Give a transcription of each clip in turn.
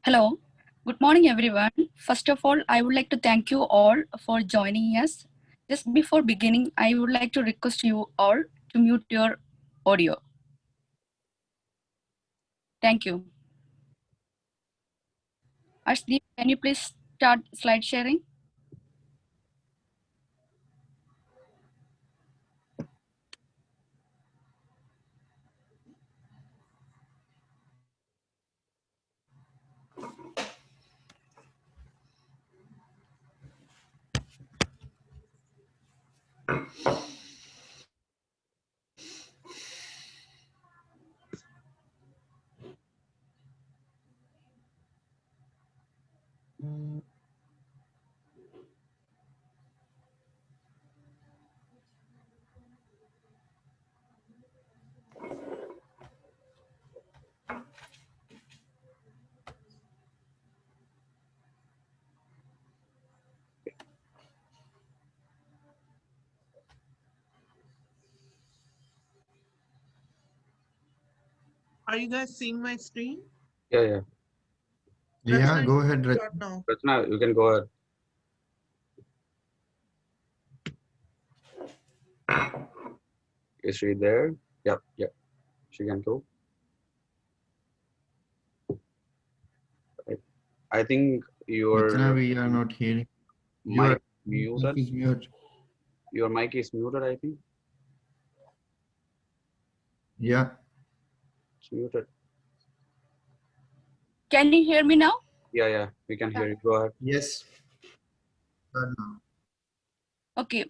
Hello, good morning everyone. First of all, I would like to thank you all for joining us. Just before beginning, I would like to request you all to mute your audio. Thank you. Arshdeep, can you please start slide sharing? Are you guys seeing my screen? Yeah. Yeah, go ahead. Start now. Rachna, you can go ahead. Is she there? Yep. She can go. I think Rachna, your we are not hearing. mic Your muted. mic is mute. Your mic is muted, I think. Yeah. It's muted. Can you hear me now? Yeah. We can hear you. Go ahead. Yes. Start now. Okay.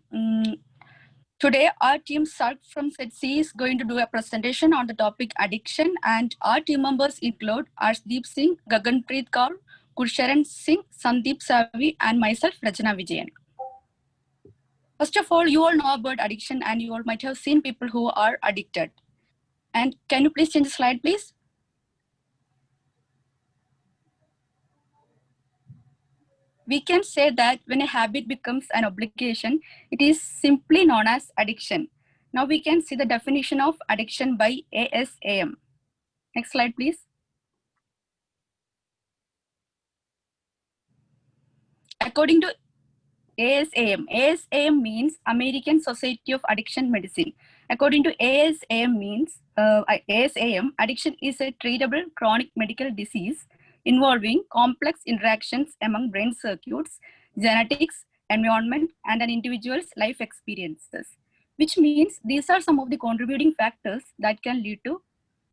Today, our team Sark from SETC is going to do a presentation on the topic addiction, and our team members include Arshdeep Singh, Gaganpreet Kaur, Gursharan Singh, Sandeep Savi, and myself, Rachana Vijayan. First of all, you all know about addiction and you all might have seen people who are addicted. And can you please change the slide, please? We can say that when a habit becomes an obligation, it is simply known as addiction. Now we can see the definition of addiction by ASAM. Next slide, please. According to ASAM means American Society of Addiction Medicine. According to ASAM, addiction is a treatable chronic medical disease involving complex interactions among brain circuits, genetics, environment, and an individual's life experiences, which means these are some of the contributing factors that can lead to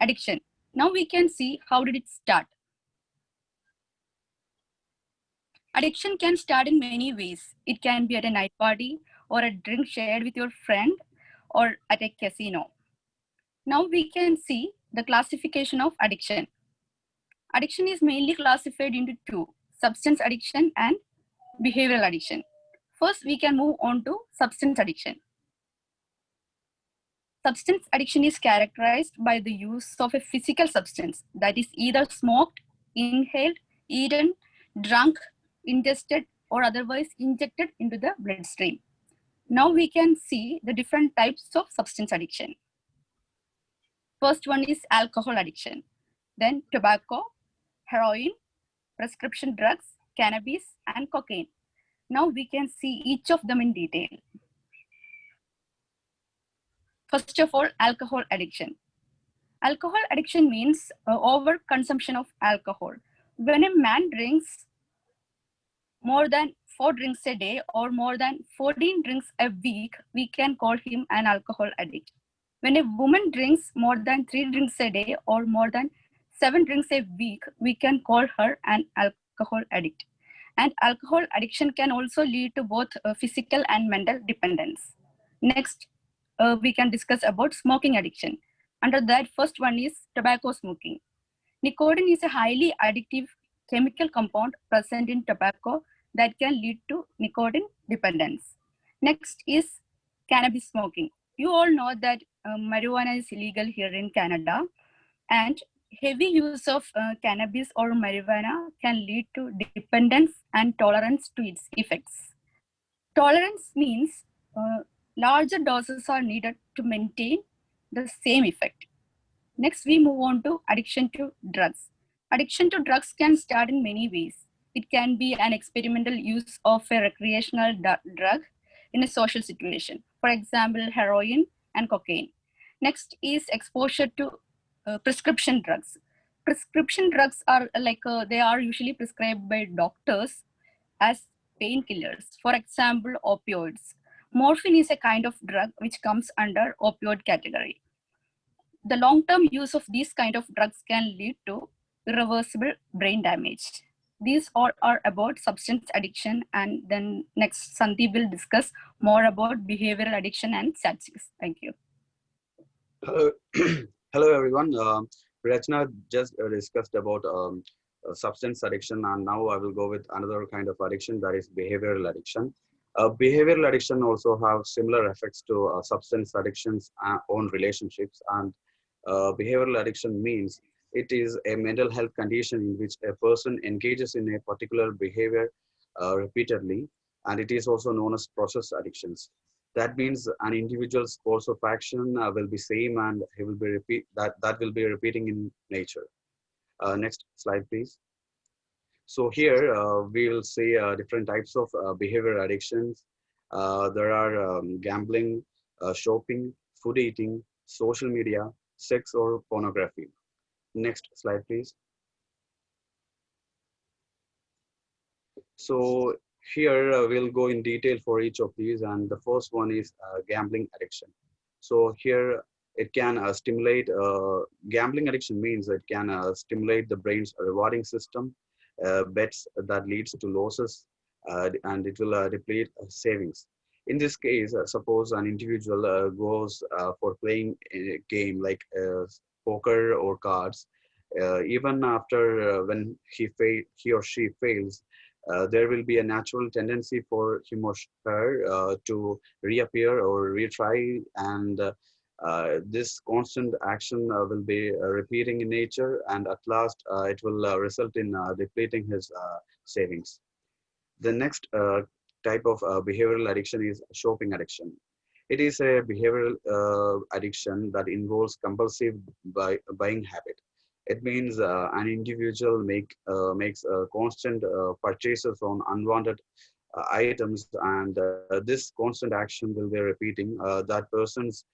addiction. Now we can see how did it start. Addiction can start in many ways. It can be at a night party or a drink shared with your friend or at a casino. Now we can see the classification of addiction. Addiction is mainly classified into two, substance addiction and behavioral addiction. First, we can move on to substance addiction. Substance addiction is characterized by the use of a physical substance that is either smoked, inhaled, eaten, drunk, ingested, or otherwise injected into the bloodstream. Now we can see the different types of substance addiction. First one is alcohol addiction, then tobacco, heroin, prescription drugs, cannabis, and cocaine. Now we can see each of them in detail. First of all, alcohol addiction. Alcohol addiction means overconsumption of alcohol. When a man drinks more than 4 drinks a day or more than 14 drinks a week, we can call him an alcohol addict. When a woman drinks more than 3 drinks a day or more than 7 drinks a week, we can call her an alcohol addict. And alcohol addiction can also lead to both physical and mental dependence. Next, we can discuss about smoking addiction. Under that, first one is tobacco smoking. Nicotine is a highly addictive chemical compound present in tobacco that can lead to nicotine dependence. Next is cannabis smoking. You all know that marijuana is illegal here in Canada, and heavy use of cannabis or marijuana can lead to dependence and tolerance to its effects. Tolerance means larger doses are needed to maintain the same effect. Next, we move on to addiction to drugs. Addiction to drugs can start in many ways. It can be an experimental use of a recreational drug in a social situation, for example, heroin and cocaine. Next is exposure to prescription drugs. Prescription drugs are they are usually prescribed by doctors as painkillers, for example, opioids. Morphine is a kind of drug which comes under opioid category. The long-term use of these kind of drugs can lead to irreversible brain damage. These all are about substance addiction, and then next Sandeep will discuss more about behavioral addiction and statistics. Thank you. Hello, hello everyone. Rachna just discussed about substance addiction, and now I will go with another kind of addiction, that is behavioral addiction. Behavioral addiction also have similar effects to substance addictions on relationships, and behavioral addiction means it is a mental health condition in which a person engages in a particular behavior repeatedly, and it is also known as process addictions. That means an individual's course of action will be same, and he will be that will be repeating in nature. Next slide, please. So here we will see different types of behavior addictions. There are gambling, shopping, food eating, social media, sex, or pornography. Next slide, please. So here we'll go in detail for each of these, and the first one is gambling addiction. So here it can stimulate, gambling addiction means it can stimulate the brain's rewarding system, bets that leads to losses, and it will deplete savings. In this case, suppose an individual goes for playing a game like poker or cards, even after when he or she fails, there will be a natural tendency for him or her to reappear or retry, and this constant action will be repeating in nature, and at last it will result in depleting his savings. The next type of behavioral addiction is shopping addiction. It is a behavioral addiction that involves compulsive buying habit. It means an individual makes constant purchases on unwanted items, and this constant action will be repeating. That person's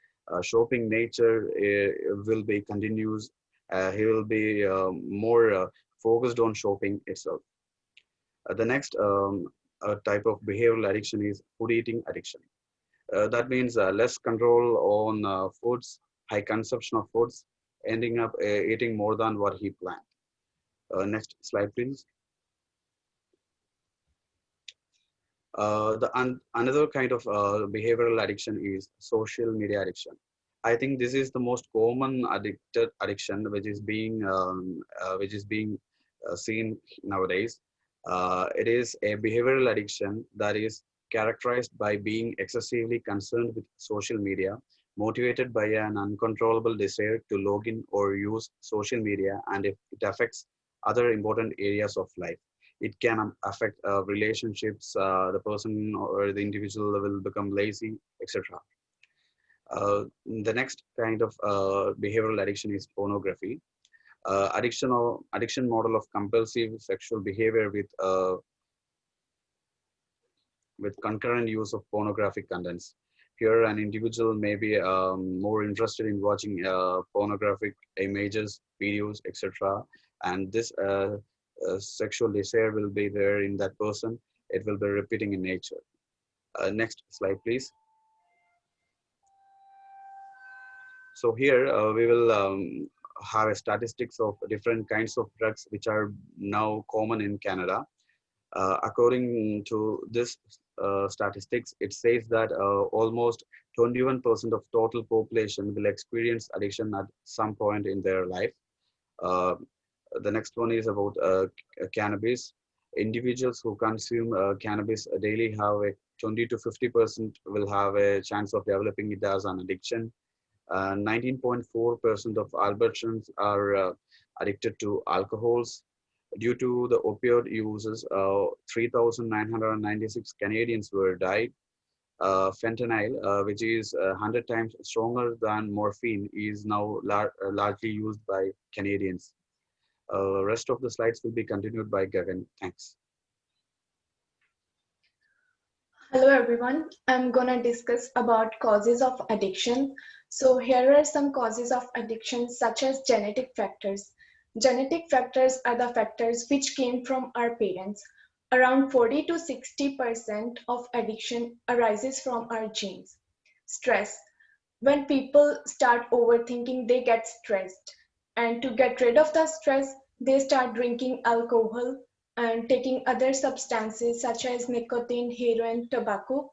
shopping nature will be continuous. He will be more focused on shopping itself. The next type of behavioral addiction is food eating addiction. That means less control on foods, high consumption of foods, ending up eating more than what he planned. Next slide, please. Another kind of behavioral addiction is social media addiction. I think this is the most common addiction which is being seen nowadays. It is a behavioral addiction that is characterized by being excessively concerned with social media, motivated by an uncontrollable desire to log in or use social media, and if it affects other important areas of life. It can affect relationships, the person or the individual will become lazy, etc. The next kind of behavioral addiction is pornography. Addiction model of compulsive sexual behavior with concurrent use of pornographic contents. Here, an individual may be more interested in watching pornographic images, videos, etc. And this sexual desire will be there in that person. It will be repeating in nature. Next slide, please. So here we will have a statistics of different kinds of drugs which are now common in Canada. According to this statistics, it says that almost 21% of total population will experience addiction at some point in their life. The next one is about cannabis. Individuals who consume cannabis daily have a 20 to 50% will have a chance of developing it as an addiction. 19.4% of Albertans are addicted to alcohols. Due to the opioid uses, 3,996 Canadians were died. Fentanyl, which is 100 times stronger than morphine, is now largely used by Canadians. Rest of the slides will be continued by Gagan. Thanks. Hello everyone, I'm gonna discuss about causes of addiction. So here are some causes of addiction such as genetic factors. Genetic factors are the factors which came from our parents. Around 40 to 60% of addiction arises from our genes. Stress. When people start overthinking, they get stressed. And to get rid of the stress, they start drinking alcohol and taking other substances such as nicotine, heroin, tobacco.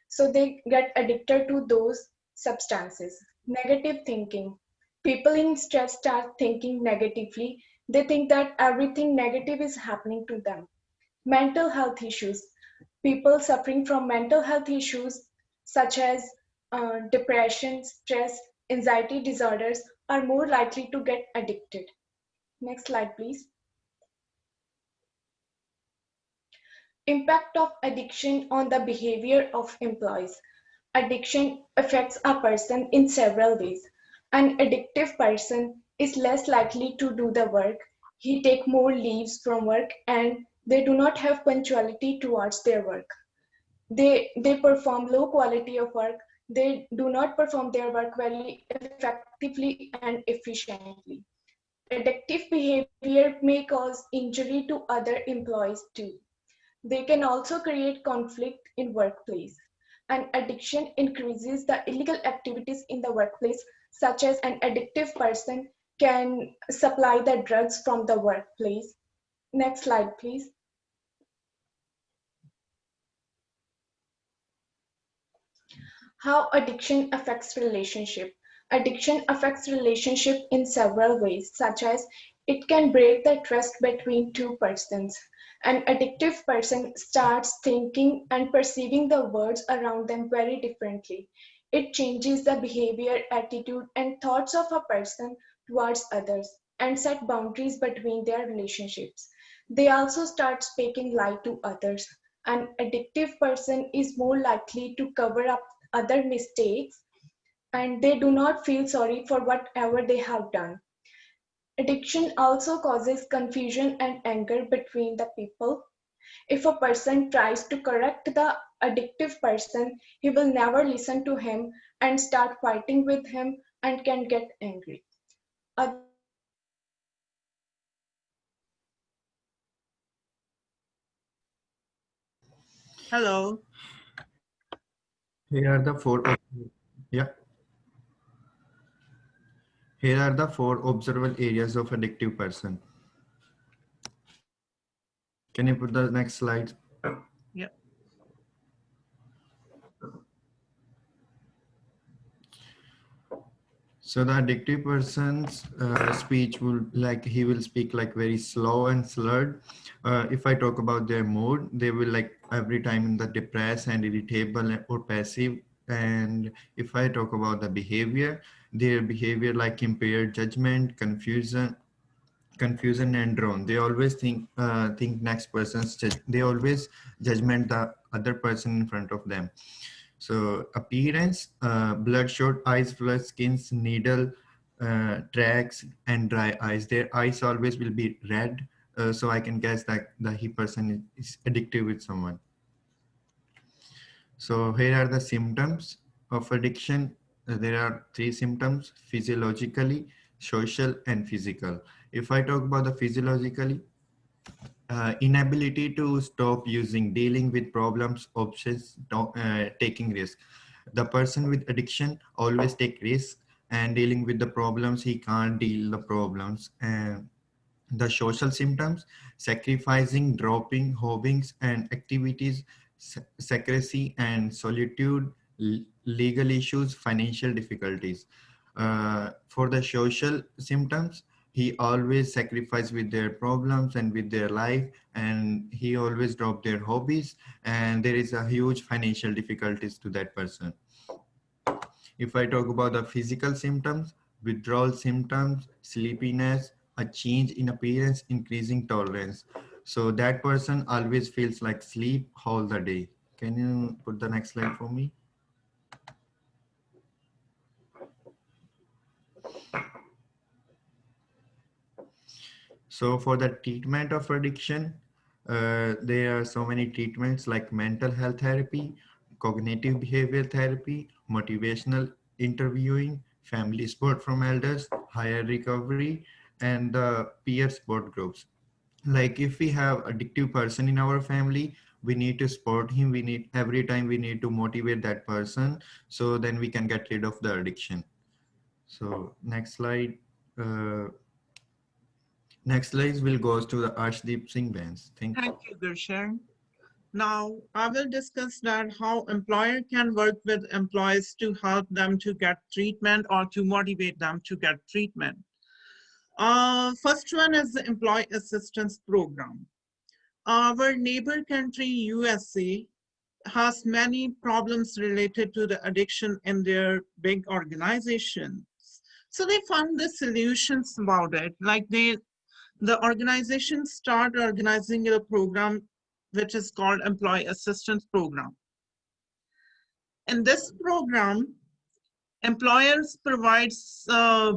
So they get addicted to those substances. Negative thinking. People in stress start thinking negatively. They think that everything negative is happening to them. Mental health issues. People suffering from mental health issues such as depression, stress, anxiety disorders are more likely to get addicted. Next slide, please. Impact of addiction on the behavior of employees. Addiction affects a person in several ways. An addictive person is less likely to do the work. He take more leaves from work and they do not have punctuality towards their work. They perform low quality of work. They do not perform their work very effectively and efficiently. Addictive behavior may cause injury to other employees too. They can also create conflict in workplace. And addiction increases the illegal activities in the workplace, such as an addictive person can supply the drugs from the workplace. Next slide, please. How addiction affects relationship. Addiction affects relationship in several ways, such as it can break the trust between two persons. An addictive person starts thinking and perceiving the words around them very differently. It changes the behavior, attitude, and thoughts of a person towards others and set boundaries between their relationships. They also start speaking lie to others. An addictive person is more likely to cover up other mistakes and they do not feel sorry for whatever they have done. Addiction also causes confusion and anger between the people. If a person tries to correct the addictive person, he will never listen to him and start fighting with him and can get angry. Hello. Here are the four. Yeah. Here are the four observable areas of addictive person. Can you put the next slide? Yeah. So the addictive person's speech will he will speak like very slow and slurred. If I talk about their mood, they will like every time in the depressed and irritable or passive. And if I talk about the behavior, their behavior like impaired judgment, confusion and drawn. They always think next person's they always judgment the other person in front of them. So appearance, bloodshot eyes, flushed skins, needle tracks, and dry eyes. Their eyes always will be red. So I can guess that the person is addicted with someone. So here are the symptoms of addiction. There are three symptoms: physiologically, social, and physical. If I talk about the physiologically, inability to stop using, dealing with problems, options, taking risk. The person with addiction always take risk and dealing with the problems, he can't deal the problems. And the social symptoms, sacrificing, dropping hobbies and activities, secrecy and solitude, legal issues, financial difficulties. For the social symptoms, he always sacrifice with their problems and with their life, and he always drop their hobbies, and there is a huge financial difficulties to that person. If I talk about the physical symptoms, withdrawal symptoms, sleepiness, a change in appearance, increasing tolerance. So that person always feels like sleep all the day. Can you put the next slide for me? So for the treatment of addiction, there are so many treatments like mental health therapy, cognitive behavior therapy, motivational interviewing, family support from elders, higher recovery, and the peer support groups. Like if we have addictive person in our family, we need to support him. We need every time we need to motivate that person, so then we can get rid of the addiction. So next slide. Uh, Next slide will goes to the Arshdeep Singh Vance. Thank you. Thank you, Gurshan. Now, I will discuss that how employer can work with employees to help them to get treatment or to motivate them to get treatment. First one is the Employee Assistance Program. Our neighbor country, USA, has many problems related to the addiction in their big organizations. So they found the solutions about it. Like the organization start organizing a program which is called Employee Assistance Program. In this program, employers provides a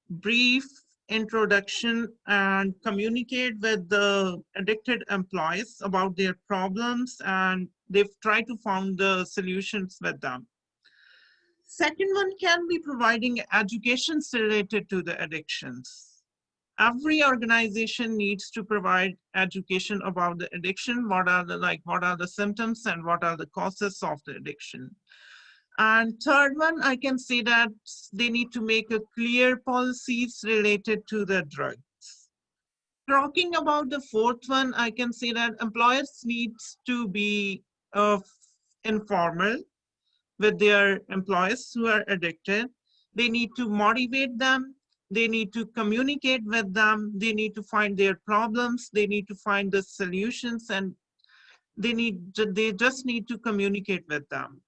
brief introduction and communicate with the addicted employees about their problems, and they've tried to find the solutions with them. Second one can be providing education related to the addictions. Every organization needs to provide education about the addiction. What are the symptoms and what are the causes of the addiction? And third one, I can say that they need to make a clear policies related to the drugs. Talking about the fourth one, I can say that employers needs to be informal with their employees who are addicted. They need to motivate them. They need to communicate with them. They need to find their problems. They need to find the solutions, and they just need to communicate with them.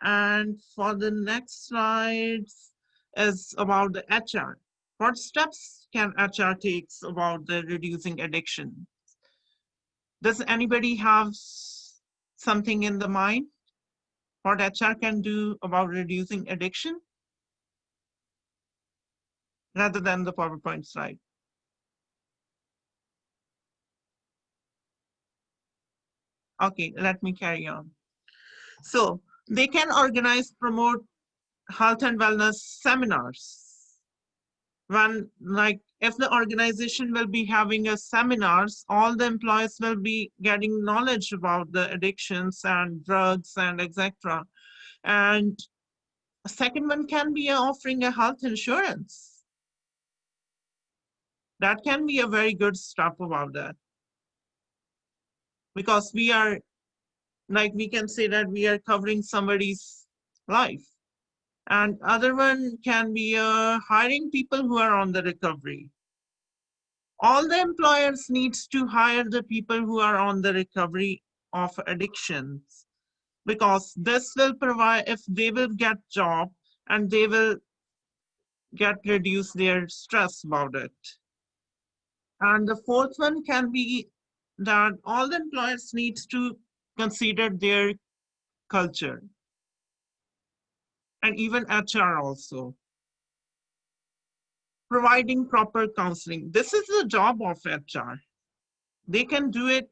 And for the next slides is about the HR. What steps can HR take about the reducing addiction? Does anybody have something in the mind? What HR can do about reducing addiction? Rather than the PowerPoint slide. Okay, let me carry on. So they can organize, promote health and wellness seminars. When, like, if the organization will be having a seminars, all the employees will be getting knowledge about the addictions and drugs and etc. And a second one can be offering a health insurance. That can be a very good step about that. Because we are, like, we can say that we are covering somebody's life. And other one can be hiring people who are on the recovery. All the employers needs to hire the people who are on the recovery of addictions, because this will provide, if they will get job and they will get reduce their stress about it. And the fourth one can be that all the employers needs to consider their culture, and even HR also. Providing proper counseling. This is the job of HR. They can do it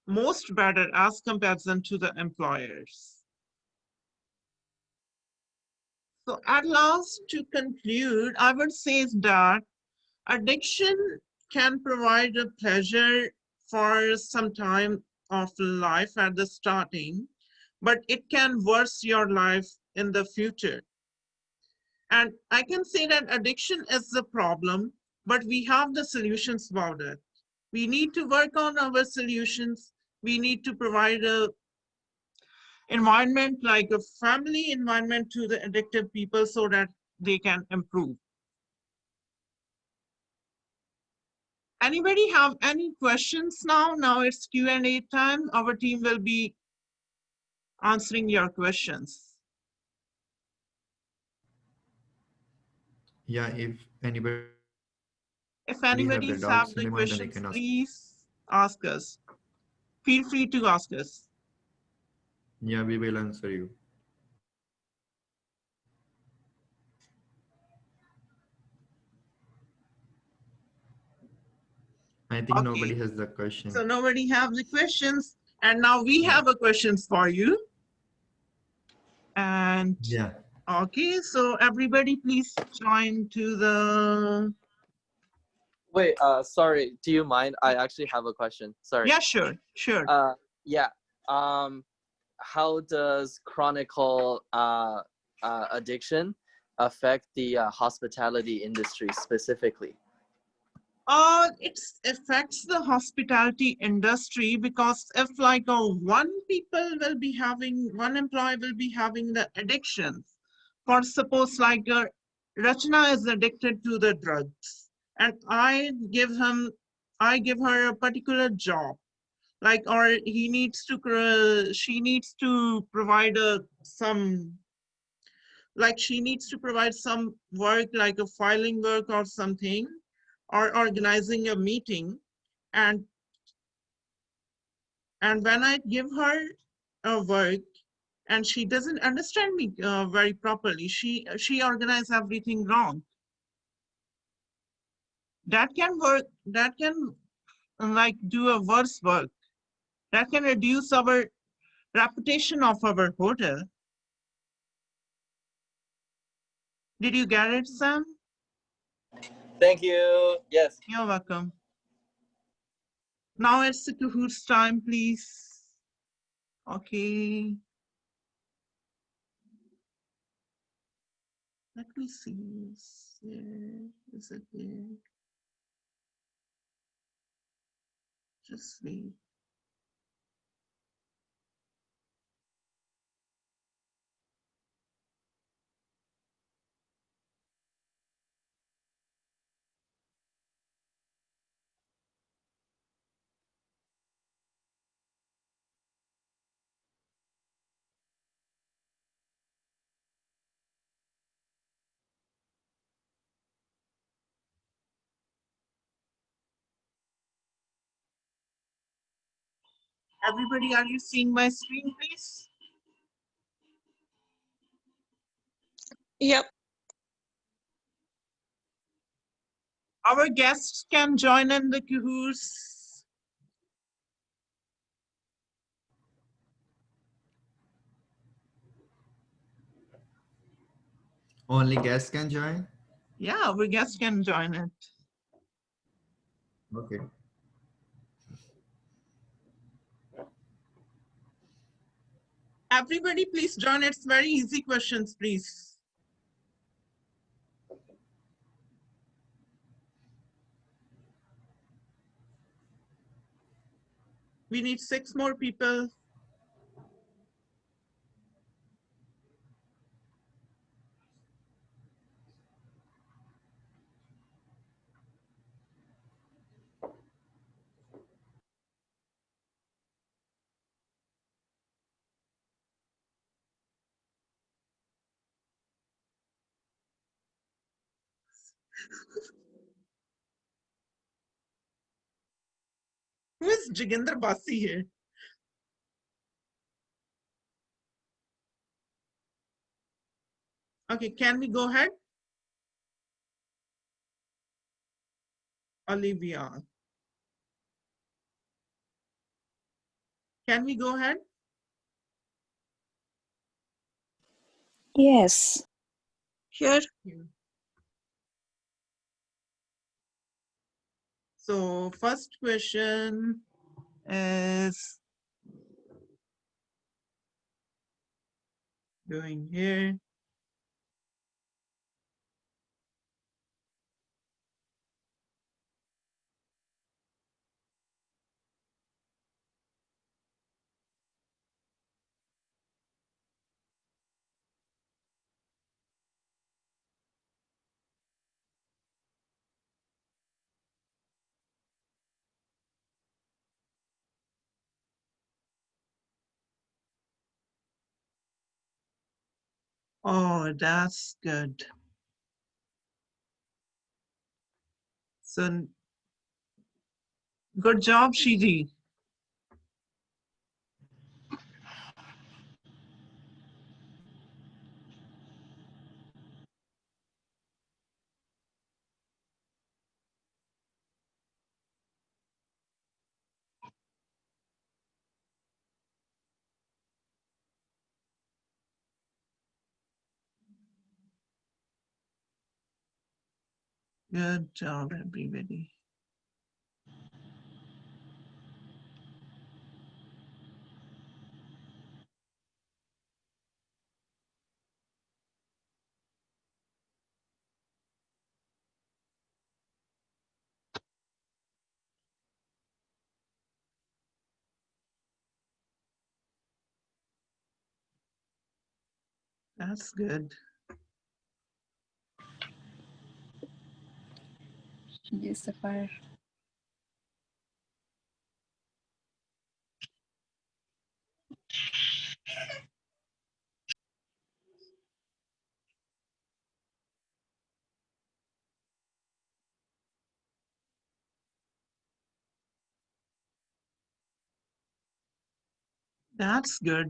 most better as comparison to the employers. So at last, to conclude, I would say that addiction can provide a pleasure for some time of life at the starting, but it can worse your life in the future. And I can say that addiction is the problem, but we have the solutions about it. We need to work on our solutions. We need to provide a environment, like a family environment, to the addicted people so that they can improve. Anybody have any questions now? Now it's Q&A time. Our team will be answering your questions. Yeah, if anybody If have the anybody doubts in have their the mind, then they can questions, ask. please ask us. Feel free to ask us. Yeah, we will answer you. I think Okay. nobody has the question. So nobody have the questions. And now we have a questions for you. And Yeah. okay, so everybody please join to the, Wait, sorry, do you mind? I actually have a question. Sorry. yeah, sure, sure. Yeah. How does chronicle addiction affect the hospitality industry specifically? It affects the hospitality industry because if like one employee will be having the addictions. For suppose like Rachna is addicted to the drugs, and I give her a particular job, like or he needs to she needs to provide she needs to provide some work like a filing work or something, or organizing a meeting, and when I give her a work and she doesn't understand me very properly, she organizes everything wrong. That can like do a worse work. That can reduce our reputation of our hotel. Did you get it, Sam? Thank you. Yes. You're welcome. Now it's the Kahoot's time, please. Okay. Let me see. Is it there? Just wait. Everybody, are you seeing my screen, please? Yep. Our guests can join in the Kahoots. Only guests can join? Yeah, our guests can join it. Okay. Everybody, please join. It's very easy questions, please. We need 6 more people. Who is Jiginder Basi here? Okay, can we go ahead? Olivia. Can we go ahead? Yes. Here. So first question is going here. Oh, that's good. So good job, Shiji. Good job, everybody. That's good. Yes, Sapphire. That's good.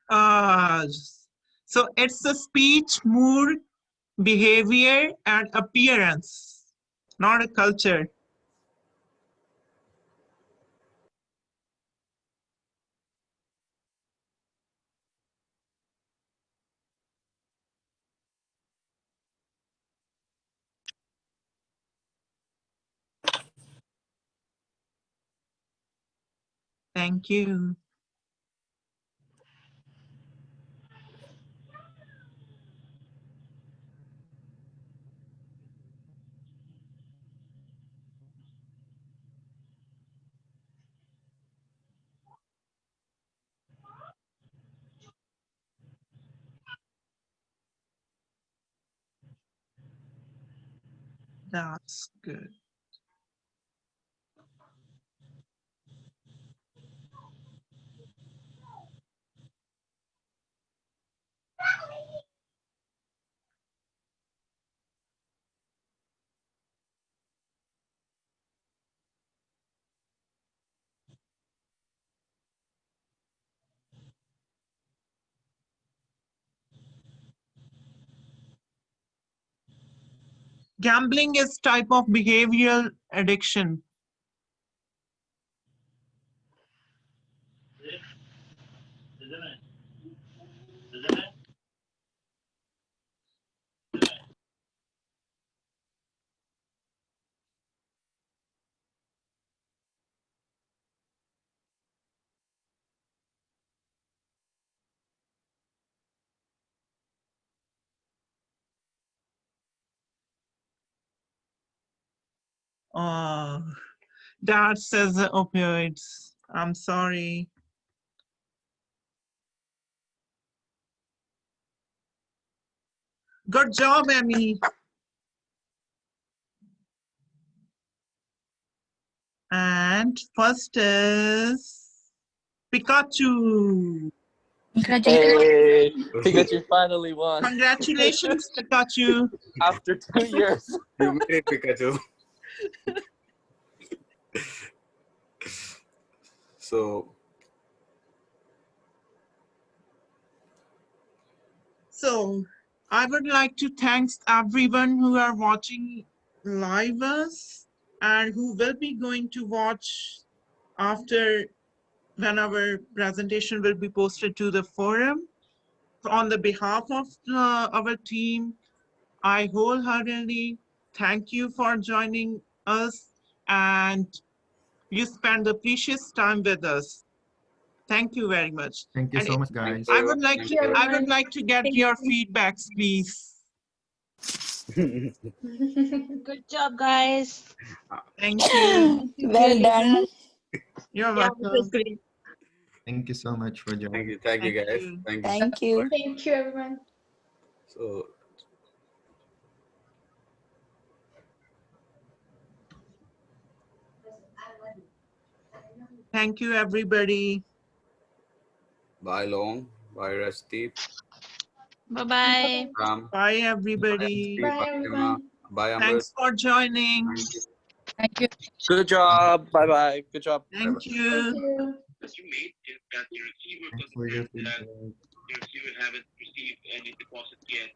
Uh, so it's a speech, mood, behavior, and appearance, not a culture. Thank you. That's good. Gambling is type of behavioral addiction. Oh, that says opioids. I'm sorry. Good job, Emmy. And first is Pikachu. Congratulations. Hey, Pikachu finally won Congratulations, Pikachu. after 2 years. You made it, Pikachu. So I would like to thank everyone who are watching live us and who will be going to watch after when our presentation will be posted to the forum. on the behalf of our team, I wholeheartedly thank you for joining us, and you spent the precious time with us. Thank you very much. Thank you And so much, Thanks guys. I everyone. would like Thank to, you. I would like to get Thank your you. feedbacks, please. Good job, guys. Thank you. Well done. You're Yeah, it was welcome. great. Thank you so much for Thank joining. you. Thank you, Thank guys. you. Thank you. Thank you. Thank you, everyone. So Thank you, everybody. bye, Long. Bye, Rashdeep. Bye-bye. Ram. Bye, Bye, everybody. Rashdeep. Bye, Bye, Emma. everyone. Bye, Amrit. Thanks for joining. Thank you. Thank you. Good job. Bye bye. Good job. Thank Thank you. you. You made is that the receiver Thanks for your confirmed that feedback. the receiver haven't received any deposit yet.